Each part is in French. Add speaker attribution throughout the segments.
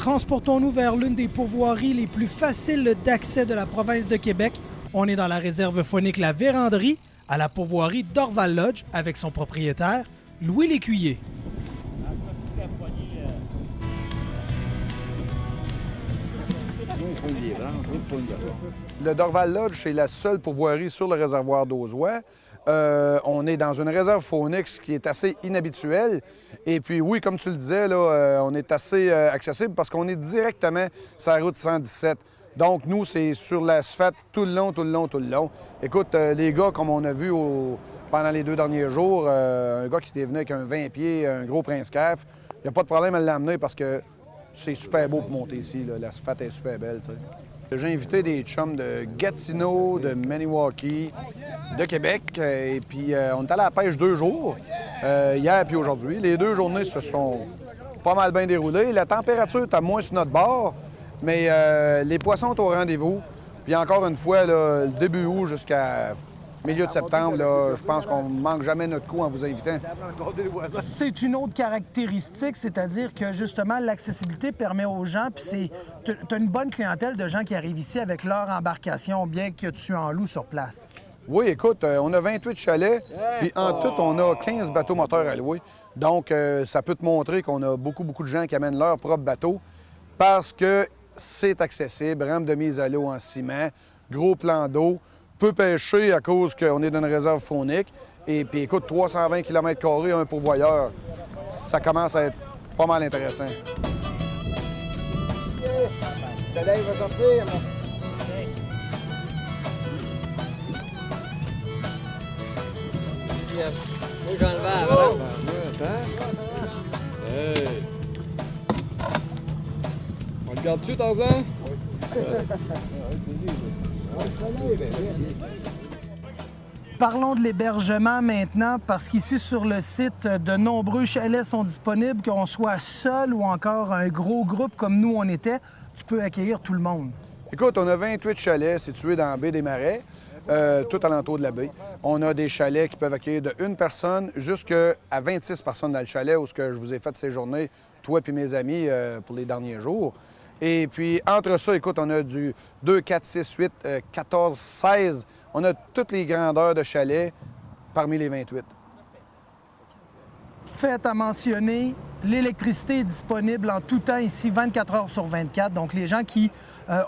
Speaker 1: Transportons-nous vers l'une des pourvoiries les plus faciles d'accès de la province de Québec. On est dans la réserve faunique La Vérandrie, à la pourvoirie d'Orval Lodge, avec son propriétaire, Louis Lécuyer.
Speaker 2: Le Dorval Lodge, c'est la seule pourvoirie sur le réservoir d'Auzois. On est dans une réserve faunique, ce qui est assez inhabituel. Et puis oui, comme tu le disais, là, on est assez accessible parce qu'on est directement sur la route 117. Donc nous, c'est sur l'asphalte tout le long. Écoute, les gars, comme on a vu pendant les 2 derniers jours, un gars qui était venu avec un 20 pieds, un gros Prince-Caf, il n'y a pas de problème à l'amener parce que c'est super beau pour monter ici. L'asphalte est super belle, tu sais. J'ai invité des chums de Gatineau, de Maniwaki, de Québec. Et puis, on est allé à la pêche 2 jours, hier puis aujourd'hui. Les 2 journées se sont pas mal bien déroulées. La température est à moins sur notre bord, mais les poissons sont au rendez-vous. Puis encore une fois, là, le début août jusqu'à milieu de septembre, là, je pense qu'on ne manque jamais notre coup en vous invitant.
Speaker 1: C'est une autre caractéristique, c'est-à-dire que justement l'accessibilité permet aux gens, puis tu as une bonne clientèle de gens qui arrivent ici avec leur embarcation, bien que tu en loues sur place.
Speaker 2: Oui, écoute, on a 28 chalets, puis en tout, on a 15 bateaux moteurs à louer. Donc, ça peut te montrer qu'on a beaucoup de gens qui amènent leur propre bateau parce que c'est accessible, rampe de mise à l'eau en ciment, gros plan d'eau, peut pêcher à cause qu'on est dans une réserve faunique. Et puis, écoute, 320 km², un pourvoyeur, ça commence à être pas mal intéressant.
Speaker 3: Oui, j'en vais. Hey. On le garde-tu, Tarzan?
Speaker 1: Parlons de l'hébergement maintenant, parce qu'ici sur le site, de nombreux chalets sont disponibles, qu'on soit seul ou encore un gros groupe comme nous on était, tu peux accueillir tout le monde.
Speaker 2: Écoute, on a 28 chalets situés dans la baie des Marais, tout alentour de la baie. On a des chalets qui peuvent accueillir de 1 personne jusqu'à 26 personnes dans le chalet où je vous ai fait séjourner, toi et mes amis, pour les derniers jours. Et puis, entre ça, écoute, on a du 2, 4, 6, 8, 14, 16. On a toutes les grandeurs de chalets parmi les 28.
Speaker 1: Fait à mentionner, l'électricité est disponible en tout temps ici, 24 heures sur 24. Donc, les gens qui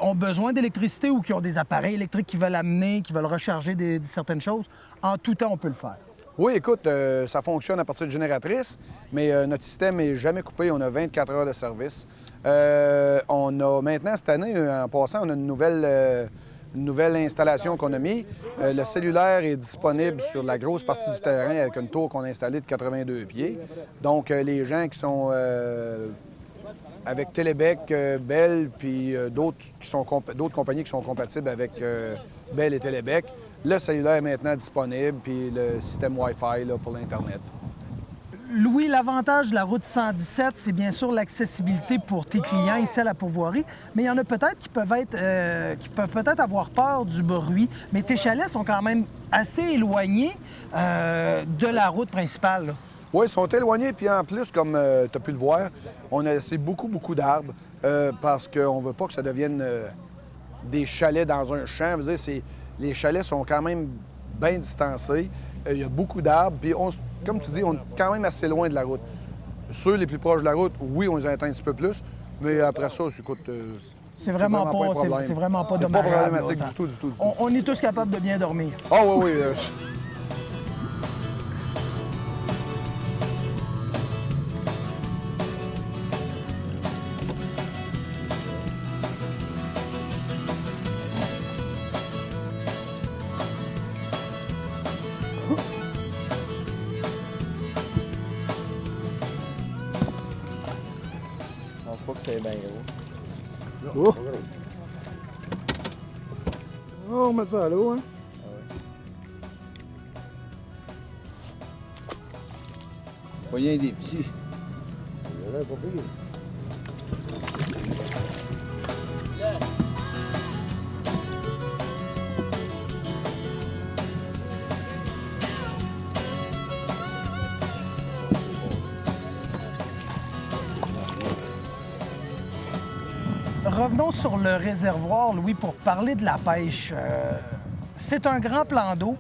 Speaker 1: ont besoin d'électricité ou qui ont des appareils électriques qui veulent amener, qui veulent recharger certaines choses, en tout temps, on peut le faire.
Speaker 2: Oui, écoute, ça fonctionne à partir de génératrices, mais notre système n'est jamais coupé. On a 24 heures de service. On a maintenant, cette année, en passant, on a une nouvelle installation qu'on a mis. Le cellulaire est disponible sur la grosse partie du terrain avec une tour qu'on a installée de 82 pieds. Donc, les gens qui sont avec Télébec, Bell, puis d'autres compagnies qui sont compatibles avec Bell et Télébec, le cellulaire est maintenant disponible, puis le système Wi-Fi là, pour l'Internet.
Speaker 1: Louis, l'avantage de la route 117, c'est bien sûr l'accessibilité pour tes clients ici à la pourvoirie, mais il y en a peut-être qui peuvent peut-être avoir peur du bruit, mais tes chalets sont quand même assez éloignés de la route principale. Là.
Speaker 2: Oui, ils sont éloignés, puis en plus, comme tu as pu le voir, on a laissé beaucoup d'arbres parce qu'on ne veut pas que ça devienne des chalets dans un champ. Je veux dire, les chalets sont quand même bien distancés. Il y a beaucoup d'arbres, puis comme tu dis, on est quand même assez loin de la route. Ceux les plus proches de la route, oui, on les atteint un petit peu plus, mais après ça, écoute,
Speaker 1: c'est vraiment pas dommageable.
Speaker 2: C'est pas problématique du tout.
Speaker 1: On est tous capables de bien dormir.
Speaker 2: Ah oui.
Speaker 3: Je pense pas que c'est bien gros.
Speaker 2: On met ça à l'eau, hein?
Speaker 3: Pas rien des petits.
Speaker 1: Revenons sur le réservoir, Louis, pour parler de la pêche. C'est un grand plan d'eau,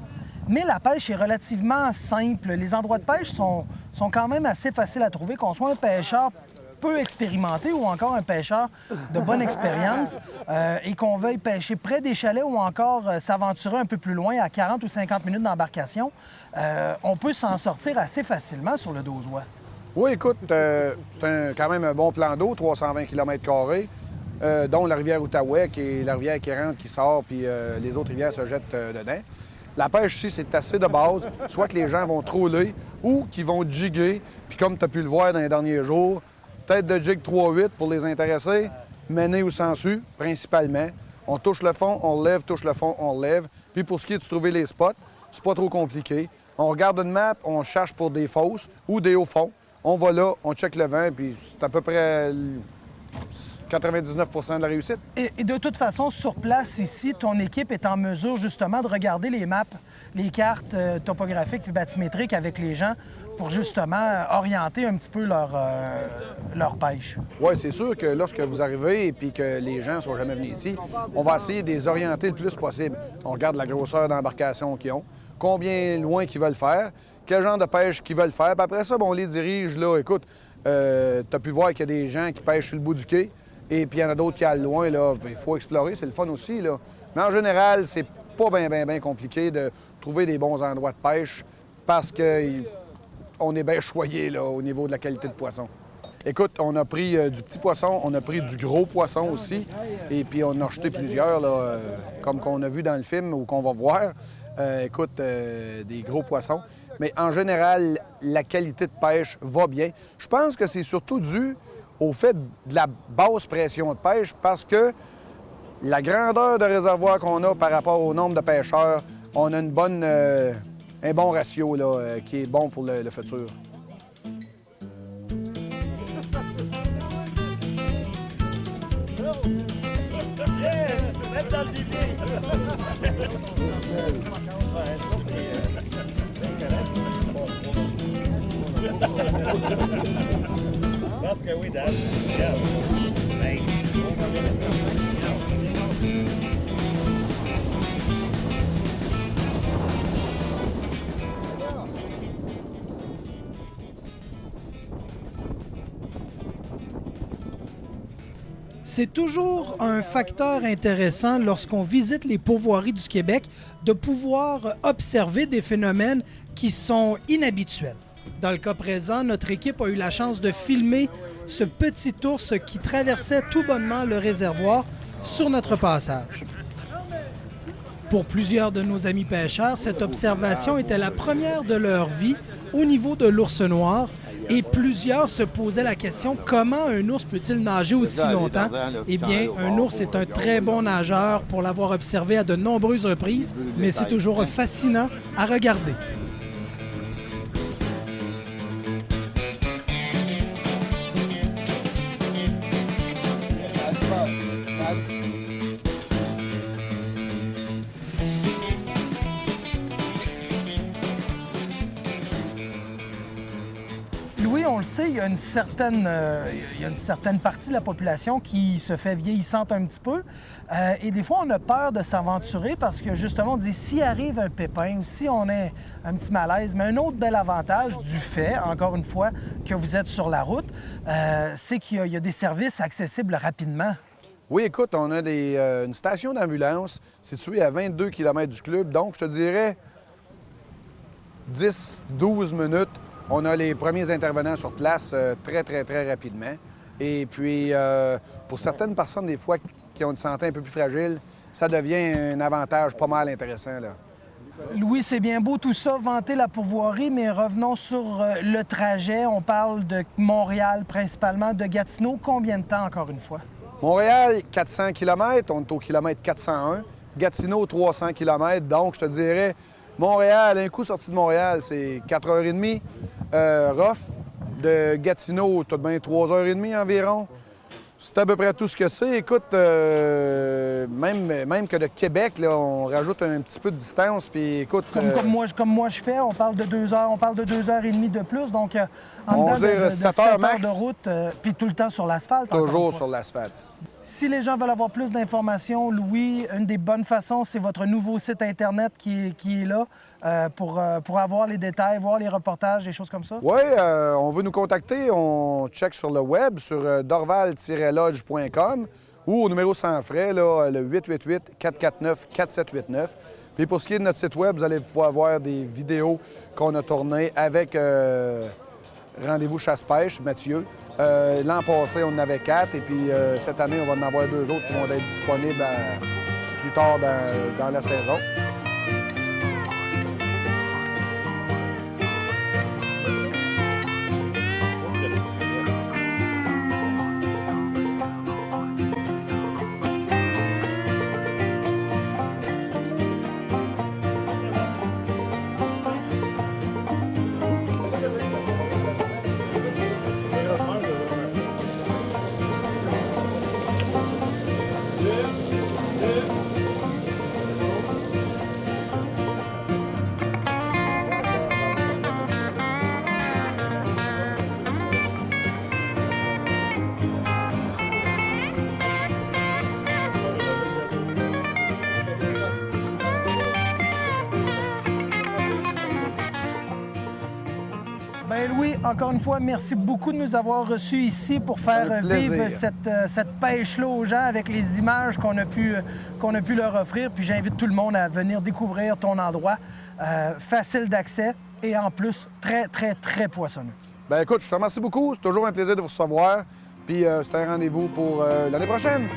Speaker 1: mais la pêche est relativement simple. Les endroits de pêche sont quand même assez faciles à trouver, qu'on soit un pêcheur peu expérimenté ou encore un pêcheur de bonne expérience et qu'on veuille pêcher près des chalets ou encore s'aventurer un peu plus loin, à 40 ou 50 minutes d'embarcation, on peut s'en sortir assez facilement sur le Dozois.
Speaker 2: Oui, écoute, c'est quand même un bon plan d'eau, 320 km², dont la rivière Outaouais, qui est la rivière qui rentre, qui sort, puis les autres rivières se jettent dedans. La pêche ici, c'est assez de base, soit que les gens vont troller ou qu'ils vont jiguer, puis comme tu as pu le voir dans les derniers jours, tête de jig 3-8 pour les intéressés, mener ou sensu, principalement. On touche le fond, on le lève, touche le fond, on le lève. Puis pour ce qui est de trouver les spots, c'est pas trop compliqué. On regarde une map, on cherche pour des fosses ou des hauts fonds. On va là, on check le vent, puis c'est à peu près 99 de la réussite.
Speaker 1: Et de toute façon, sur place ici, ton équipe est en mesure justement de regarder les maps, les cartes topographiques puis bathymétriques avec les gens pour justement orienter un petit peu leur pêche.
Speaker 2: Oui, c'est sûr que lorsque vous arrivez et puis que les gens ne sont jamais venus ici, on va essayer de les orienter le plus possible. On regarde la grosseur d'embarcation qu'ils ont, combien loin qu'ils veulent faire, quel genre de pêche qu'ils veulent faire. Puis après ça, on les dirige là. Écoute, tu as pu voir qu'il y a des gens qui pêchent sur le bout du quai et puis il y en a d'autres qui allent loin. Là. Il faut explorer, c'est le fun aussi. Là. Mais en général, c'est pas bien compliqué de trouver des bons endroits de pêche parce qu'on est bien choyé là, au niveau de la qualité de poisson. Écoute, on a pris du petit poisson, on a pris du gros poisson aussi, et puis on a acheté plusieurs, là, comme qu'on a vu dans le film ou qu'on va voir. Des gros poissons. Mais en général, la qualité de pêche va bien. Je pense que c'est surtout dû au fait de la basse pression de pêche parce que la grandeur de réservoir qu'on a par rapport au nombre de pêcheurs, on a un bon ratio là, qui est bon pour le futur.
Speaker 4: Parce que oui, Dad. Yeah. Thanks.
Speaker 1: C'est toujours un facteur intéressant lorsqu'on visite les pourvoiries du Québec de pouvoir observer des phénomènes qui sont inhabituels. Dans le cas présent, notre équipe a eu la chance de filmer ce petit ours qui traversait tout bonnement le réservoir sur notre passage. Pour plusieurs de nos amis pêcheurs, cette observation était la première de leur vie au niveau de l'ours noir et plusieurs se posaient la question comment un ours peut-il nager aussi longtemps? Eh bien, un ours est un très bon nageur pour l'avoir observé à de nombreuses reprises, mais c'est toujours fascinant à regarder. Louis, on le sait, il y a une certaine partie de la population qui se fait vieillissante un petit peu. Et des fois, on a peur de s'aventurer parce que, justement, on dit s'il arrive un pépin ou si on a un petit malaise. Mais un autre bel avantage du fait, encore une fois, que vous êtes sur la route, c'est qu'il y a des services accessibles rapidement.
Speaker 2: Oui, écoute, on a une station d'ambulance située à 22 km du club. Donc, je te dirais 10-12 minutes. On a les premiers intervenants sur place très rapidement. Et puis, pour certaines personnes, des fois, qui ont une santé un peu plus fragile, ça devient un avantage pas mal intéressant, là.
Speaker 1: Louis, c'est bien beau tout ça, vanter la pourvoirie, mais revenons sur le trajet. On parle de Montréal principalement, de Gatineau. Combien de temps, encore une fois?
Speaker 2: Montréal, 400 km, on est au kilomètre 401. Gatineau, 300 km. Donc, je te dirais, Montréal, un coup sorti de Montréal, c'est 4h30. Rough, de Gatineau, tout de même 3h30 environ. C'est à peu près tout ce que c'est. Écoute, même que de Québec, là, on rajoute un petit peu de distance. Puis écoute.
Speaker 1: Comme moi je fais, on parle de 2 heures, on parle de 2h30 de plus. Donc, en
Speaker 2: on
Speaker 1: dedans
Speaker 2: va dire
Speaker 1: de
Speaker 2: 7
Speaker 1: 7
Speaker 2: heures
Speaker 1: heures
Speaker 2: max.
Speaker 1: de route, puis tout le temps sur l'asphalte.
Speaker 2: Toujours sur l'asphalte.
Speaker 1: Si les gens veulent avoir plus d'informations, Louis, une des bonnes façons, c'est votre nouveau site Internet qui est là pour avoir les détails, voir les reportages, des choses comme ça.
Speaker 2: Oui, on veut nous contacter. On check sur le web, sur dorval-lodge.com ou au numéro sans frais, là, le 888-449-4789. Puis pour ce qui est de notre site web, vous allez pouvoir voir des vidéos qu'on a tournées avec Rendez-vous Chasse-Pêche, Mathieu. L'an passé, on en avait 4 et puis cette année, on va en avoir 2 autres qui vont être disponibles plus tard dans la saison.
Speaker 1: Ben Louis, encore une fois, merci beaucoup de nous avoir reçus ici pour faire vivre cette pêche-là aux gens avec les images qu'on a pu leur offrir. Puis j'invite tout le monde à venir découvrir ton endroit. Facile d'accès et en plus très, très, très poissonneux.
Speaker 2: Ben écoute, je te remercie beaucoup. C'est toujours un plaisir de vous recevoir. Puis c'est un rendez-vous pour l'année prochaine.